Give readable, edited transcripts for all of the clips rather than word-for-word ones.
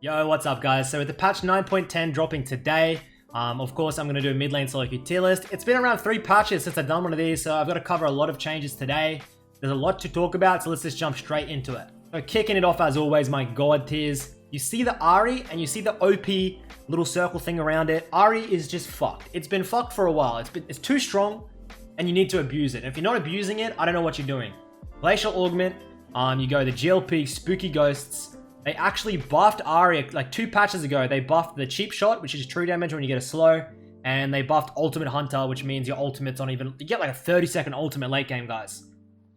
Yo, what's up guys? So with the patch 9.10 dropping today, of course I'm going to do a mid lane SoloQ tier list. It's been around 3 patches since I've done one of these, so I've got to cover a lot of changes today. There's a lot to talk about, so let's just jump straight into it. So kicking it off as always, my god tiers. You see the Ahri and you see the OP little circle thing around it. Ahri is just fucked. It's been fucked for a while. It's too strong and you need to abuse it. And if you're not abusing it, I don't know what you're doing. Glacial Augment, you go the GLP, Spooky Ghosts. They actually buffed Ahri like 2 patches ago. They buffed the cheap shot, which is true damage when you get a slow. And they buffed Ultimate Hunter, which means your ultimate's on even... You get like a 30-second ultimate late game, guys.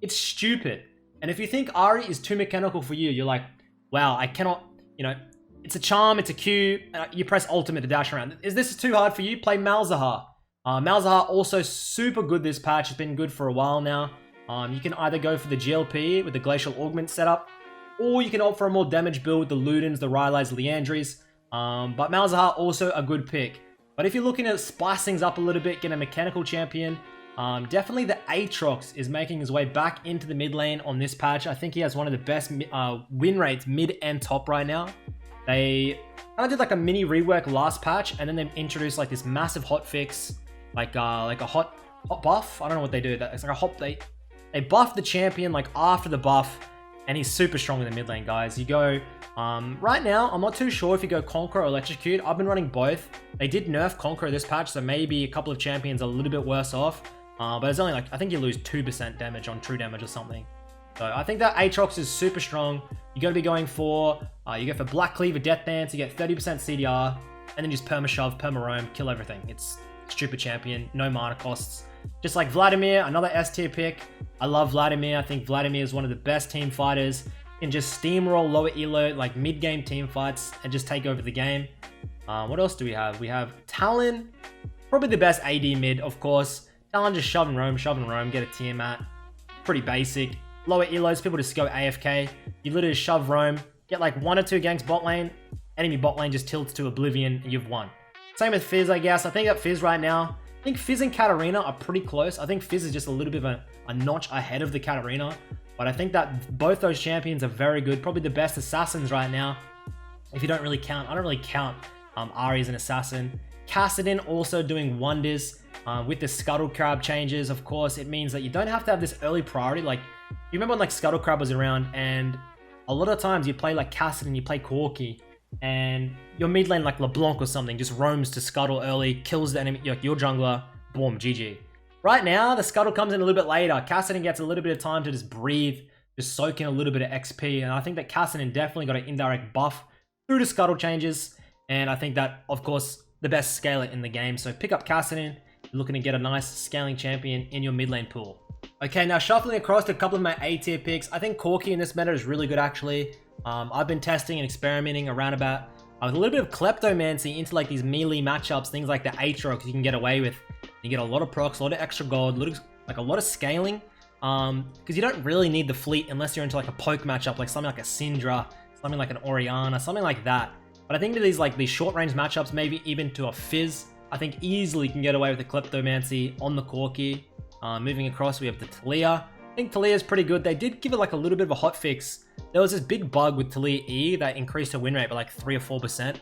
It's stupid. And if you think Ahri is too mechanical for you, you're like, wow, I cannot... You know, it's a charm, it's a Q. You press ultimate to dash around. Is this too hard for you? Play Malzahar. Malzahar also super good this patch. It's been good for a while now. You can either go for the GLP with the Glacial Augment setup, or you can opt for a more damage build with the Ludens, the Rylai's, Liandry's. But Malzahar also a good pick. But if you're looking to spice things up a little bit, get a mechanical champion, definitely the Aatrox is making his way back into the mid lane on this patch. I think he has one of the best win rates mid and top right now. They kind of did like a mini rework last patch, and then they introduced like this massive hot fix, like a hot buff. I don't know what they do. It's like a hot... They buff the champion like after the buff. And he's super strong in the mid lane, guys. You go, right now, I'm not too sure if you go Conqueror or Electrocute. I've been running both. They did nerf Conqueror this patch, so maybe a couple of champions are a little bit worse off. But it's only like, I think you lose 2% damage on true damage or something. So I think that Aatrox is super strong. You got to be going for, you go for Black Cleaver, Death Dance, you get 30% CDR, and then just Perma Shove, Perma Roam, kill everything. It's stupid champion, no mana costs. Just like Vladimir, another S tier pick. I love Vladimir. I think Vladimir is one of the best team fighters. You can just steamroll lower elo, like mid-game team fights, and just take over the game. What else do we have? We have Talon, probably the best AD mid, of course. Talon just shove and roam, get a Tiamat. Pretty basic. Lower elos, people just go AFK. You literally shove roam, get like 1 or 2 ganks bot lane. Enemy bot lane just tilts to oblivion, and you've won. Same with Fizz, I guess. I think that Fizz right now, I think Fizz and Katarina are pretty close. I think Fizz is just a little bit of a notch ahead of the Katarina. But I think that both those champions are very good. Probably the best assassins right now. If you don't really count, I don't really count Ahri as an assassin. Kassadin also doing wonders with the Scuttle Crab changes. Of course, it means that you don't have to have this early priority. Like, you remember when like Scuttle Crab was around, and a lot of times you play like Kassadin, you play Corki, and your mid lane like LeBlanc or something just roams to Scuttle early, kills the enemy, your jungler, boom, GG. Right now, the Scuttle comes in a little bit later. Kassadin gets a little bit of time to just breathe, just soak in a little bit of XP, and I think that Kassadin definitely got an indirect buff through the Scuttle changes, and I think that, of course, the best scaler in the game. So pick up Kassadin, you're looking to get a nice scaling champion in your mid lane pool. Okay, now shuffling across to a couple of my A tier picks. I think Corki in this meta is really good, actually. I've been testing and experimenting around about with a little bit of Kleptomancy into like these melee matchups, things like the Aatrox you can get away with. You get a lot of procs, a lot of extra gold, like a lot of scaling, because you don't really need the fleet unless you're into like a poke matchup, like something like a Syndra, something like an Orianna, something like that. But I think that these short range matchups, maybe even to a Fizz, I think easily can get away with the Kleptomancy on the Corki. Moving across, we have the Thalia. I think Thalia is pretty good. They did give it like a little bit of a hot fix. There was this big bug with Thalia E that increased her win rate by like 3 or 4%.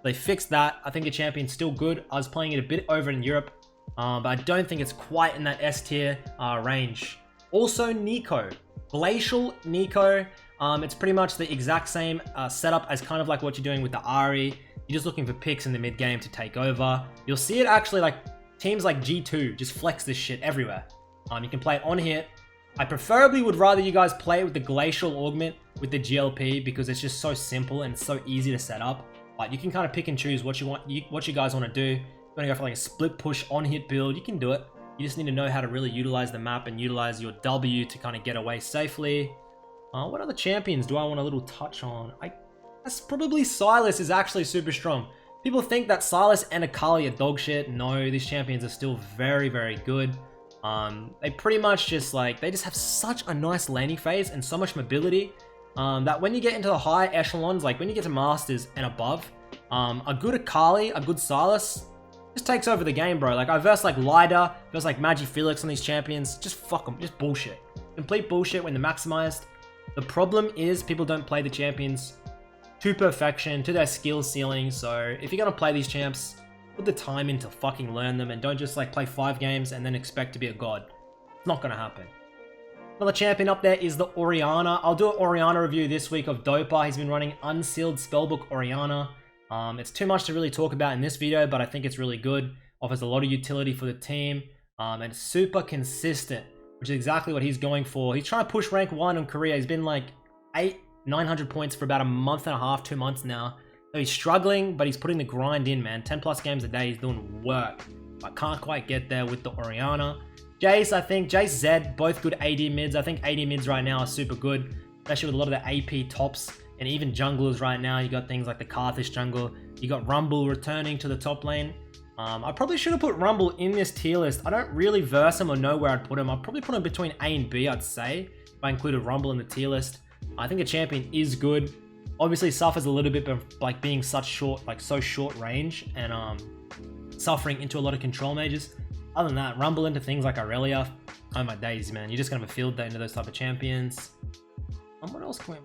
They fixed that. I think the champion's still good. I was playing it a bit over in Europe, but I don't think it's quite in that S tier range. Also, Nico. Glacial Nico. It's pretty much the exact same setup as kind of like what you're doing with the Ahri. You're just looking for picks in the mid game to take over. You'll see it actually like teams like G2 just flex this shit everywhere. You can play it on hit. I preferably would rather you guys play it with the Glacial Augment with the GLP because it's just so simple and it's so easy to set up. But you can kind of pick and choose what you guys want to do. If you want to go for like a split push on hit build, you can do it. You just need to know how to really utilize the map and utilize your W to kind of get away safely. What other champions do I want a little touch on? I guess probably Silas is actually super strong. People think that Silas and Akali are dog shit. No, these champions are still very, very good. They pretty much just like, they just have such a nice landing phase and so much mobility that when you get into the high echelons, like when you get to Masters and above, a good Akali, a good Silas just takes over the game, bro. Like I verse like Lida, verse like Magi Felix on these champions, just fuck them, just bullshit. Complete bullshit when they're maximized. The problem is people don't play the champions to perfection, to their skill ceiling. So if you're going to play these champs, put the time in to fucking learn them and don't just like play 5 games and then expect to be a god. It's not going to happen. Another champion up there is the Orianna. I'll do an Orianna review this week of Dopa. He's been running Unsealed Spellbook Orianna. It's too much to really talk about in this video, but I think it's really good. Offers a lot of utility for the team, and it's super consistent, which is exactly what he's going for. He's trying to push rank 1 in Korea. He's been like 900 points for about a month and a half, 2 months now. So he's struggling, but he's putting the grind in, man. 10 plus games a day, he's doing work. I can't quite get there with the Orianna. Jace, I think, Jace, Zed, both good AD mids. I think AD mids right now are super good, especially with a lot of the AP tops and even junglers right now. You got things like the Karthus jungle. You got Rumble returning to the top lane. I probably should have put Rumble in this tier list. I don't really verse him or know where I'd put him. I'd probably put him between A and B, I'd say, if I included Rumble in the tier list. I think the champion is good. Obviously suffers a little bit of like being such short, like so short range and suffering into a lot of control mages. Other than that, Rumble into things like Aurelia. Oh my days, man. You're just going to have a field day into those type of champions. What else can we...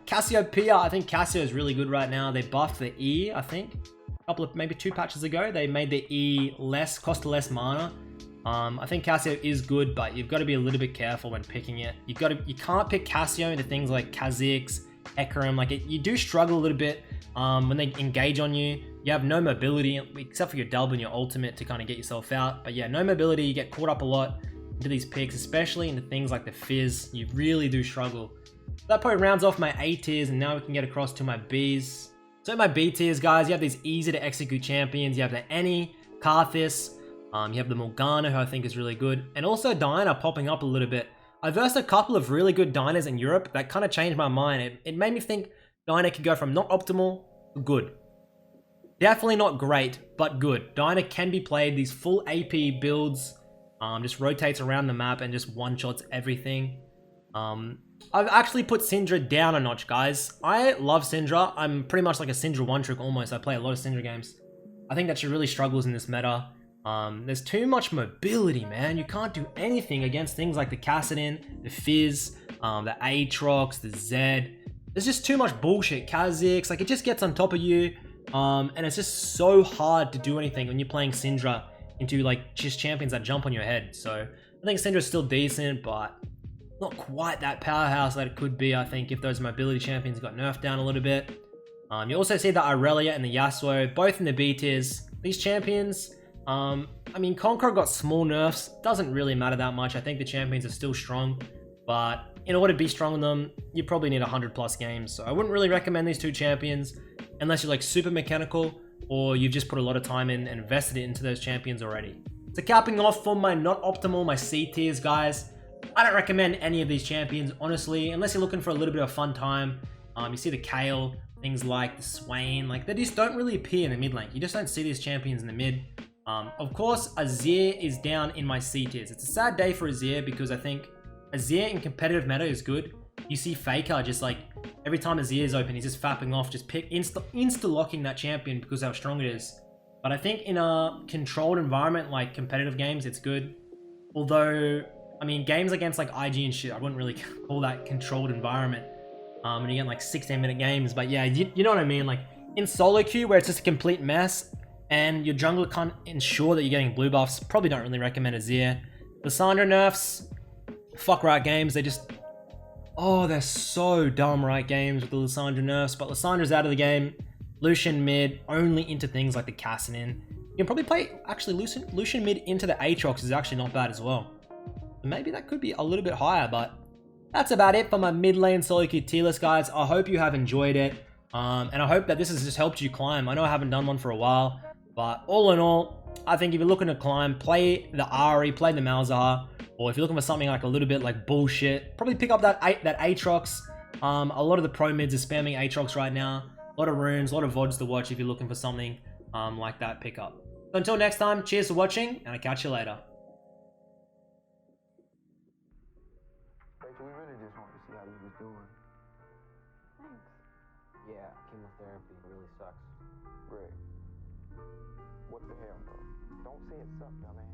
Cassiopeia. I think Cassio is really good right now. They buffed the E, I think. A couple of, maybe 2 patches ago. They made the E less, cost less mana. I think Cassio is good, but you've got to be a little bit careful when picking it. You can't pick Cassio into things like Kha'Zix, Hecarim. Like you do struggle a little bit when they engage on you. You have no mobility, except for your double and your ultimate to kind of get yourself out. But yeah, no mobility. You get caught up a lot into these picks, especially into things like the Fizz. You really do struggle. That probably rounds off my A tiers, and now we can get across to my Bs. So my B tiers, guys, you have these easy to execute champions. You have the Annie, Karthus, you have the Morgana, who I think is really good, and also Diana popping up a little bit. I versed a couple of really good Dianas in Europe that kind of changed my mind. It made me think Diana could go from not optimal to good. Definitely not great, but good. Diana can be played. These full AP builds, just rotates around the map and just one-shots everything. I've actually put Syndra down a notch, guys. I love Syndra. I'm pretty much like a Syndra one-trick almost. I play a lot of Syndra games. I think that she really struggles in this meta. There's too much mobility, man. You can't do anything against things like the Kassadin, the Fizz, the Aatrox, the Zed. There's just too much bullshit. Kha'Zix, like it just gets on top of you. And it's just so hard to do anything when you're playing Syndra into like just champions that jump on your head. So I think Syndra's still decent, but not quite that powerhouse that it could be, I think, if those mobility champions got nerfed down a little bit. You also see the Aurelia and the Yasuo, both in the B tiers. These champions, I mean, Conqueror got small nerfs. Doesn't really matter that much. I think the champions are still strong, but in order to be strong in them, you probably need 100 plus games. So I wouldn't really recommend these two champions unless you're like super mechanical or you've just put a lot of time in and invested it into those champions already. So capping off for my not optimal, my C tiers, guys, I don't recommend any of these champions, honestly, unless you're looking for a little bit of fun time. You see the Kale, things like the Swain, like they just don't really appear in the mid lane. You just don't see these champions in the mid. Of course, Azir is down in my C tiers. It's a sad day for Azir because I think Azir in competitive meta is good. You see Faker just like, every time Azir is open, he's just fapping off, just insta-locking that champion because of how strong it is. But I think in a controlled environment like competitive games, it's good. Although, I mean, games against like IG and shit, I wouldn't really call that controlled environment. And you get like 16-minute games, but yeah, you know what I mean? Like in solo queue where it's just a complete mess and your jungler can't ensure that you're getting blue buffs, probably don't really recommend Azir. The Syndra nerfs, fuck right games, they just, oh, they're so dumb right games with the Lissandra nerfs, but Lissandra's out of the game. Lucian mid, only into things like the Kassadin. You can probably play, actually, Lucian mid into the Aatrox is actually not bad as well. Maybe that could be a little bit higher, but that's about it for my mid lane solo queue tier list, guys. I hope you have enjoyed it, and I hope that this has just helped you climb. I know I haven't done one for a while, but all in all, I think if you're looking to climb, play the Ari, play the Malzahar, or if you're looking for something like a little bit like bullshit, probably pick up that Aatrox. A lot of the pro mids are spamming Aatrox right now. A lot of runes, a lot of VODs to watch if you're looking for something like that pickup. So until next time, cheers for watching, and I'll catch you later. We really just wanted to see how you was doing. Thanks. Yeah, chemotherapy really sucks. Greg, what the hell, bro? Don't say it sucked, dumbass.